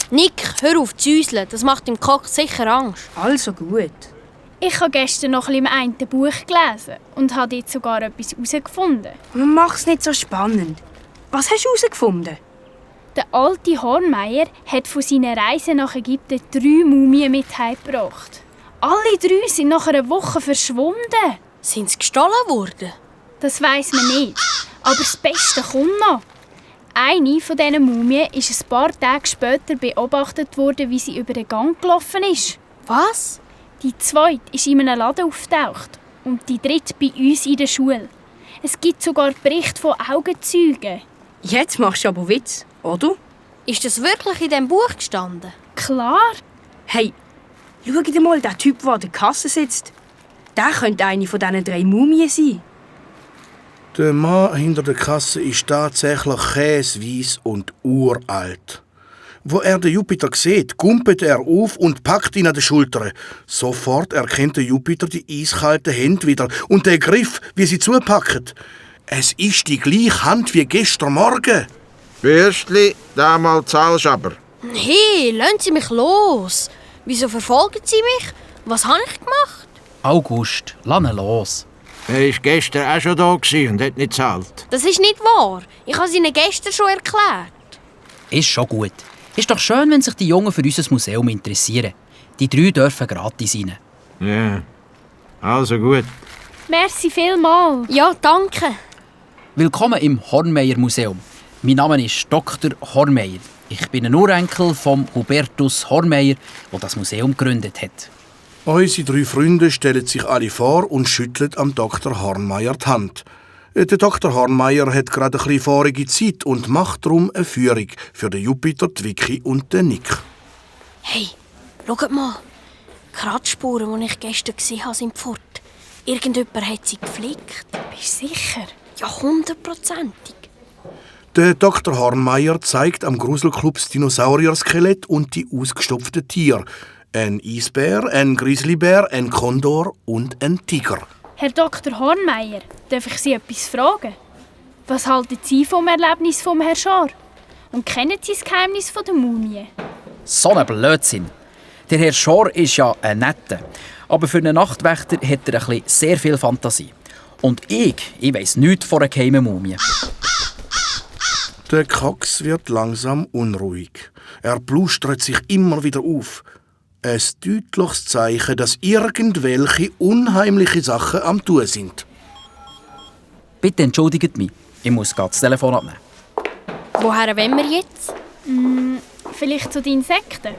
Nick, hör auf zu säuseln. Das macht dem Koch sicher Angst. Also gut. Ich habe gestern noch ein bisschen im einen Buch gelesen und habe dort sogar etwas herausgefunden. Mach's nicht so spannend. Was hast du herausgefunden? Der alte Hornmeier hat von seinen Reisen nach Ägypten 3 Mumien mit heimgebracht. Alle 3 sind nach einer Woche verschwunden. Sind sie gestohlen worden? Das weiss man nicht. Aber das Beste kommt noch. Eine von diesen Mumien ist ein paar Tage später beobachtet worden, wie sie über den Gang gelaufen ist. Was? Die zweite ist in einem Laden aufgetaucht und die dritte bei uns in der Schule. Es gibt sogar Berichte von Augenzeugen. Jetzt machst du aber Witz, oder? Ist das wirklich in diesem Buch gestanden? Klar. Hey, schau dir mal den Typ, der an der Kasse sitzt. Der könnte eine von diesen 3 Mumien sein. Der Mann hinter der Kasse ist tatsächlich käseweiss und uralt. Wo er den Jupiter sieht, gumpelt er auf und packt ihn an die Schulter. Sofort erkennt der Jupiter die eiskalten Hände wieder und den Griff, wie sie zupacken. Es ist die gleiche Hand wie gestern Morgen. Bürstli, damals zahlst aber. Hey, lassen Sie mich los. Wieso verfolgen Sie mich? Was habe ich gemacht? August, lass ihn los. Er war gestern auch schon da und hat nicht gezahlt. Das ist nicht wahr. Ich habe es Ihnen gestern schon erklärt. Ist schon gut. Ist doch schön, wenn sich die Jungen für unser Museum interessieren. Die 3 dürfen gratis rein. Ja, also gut. Merci vielmals. Ja, danke. Willkommen im Hornmeier Museum. Mein Name ist Dr. Hornmeier. Ich bin ein Urenkel von Hubertus Hornmeier, der das Museum gegründet hat. Unsere 3 Freunde stellen sich alle vor und schütteln am Dr. Hornmeier die Hand. Der Dr. Hornmeier hat gerade ein bisschen vorige Zeit und macht darum eine Führung für den Jupiter, die Vicky und den Nick. Hey, schaut mal. Die Kratzspuren, die ich gestern gesehen habe, sind fort. Irgendjemand hat sie geflickt. Bist du sicher? Ja, 100%ig. Der Dr. Hornmeier zeigt am Gruselclub das Dinosaurier-Skelett und die ausgestopften Tiere. Ein Eisbär, ein Grizzlybär, ein Kondor und ein Tiger. Herr Dr. Hornmeier, darf ich Sie etwas fragen? Was halten Sie vom Erlebnis vom Herrn Schar? Und kennen Sie das Geheimnis der Mumie? So ein Blödsinn. Der Herr Schor ist ja ein Netter. Aber für einen Nachtwächter hat er ein bisschen sehr viel Fantasie. Und ich weiss nichts von einer geheimen Mumie. Der Cox wird langsam unruhig. Er blustert sich immer wieder auf. Ein deutliches Zeichen, dass irgendwelche unheimliche Sachen am Tun sind. Bitte entschuldigt mich. Ich muss gerade das Telefon abnehmen. Woher wollen wir jetzt? Vielleicht zu den Insekten?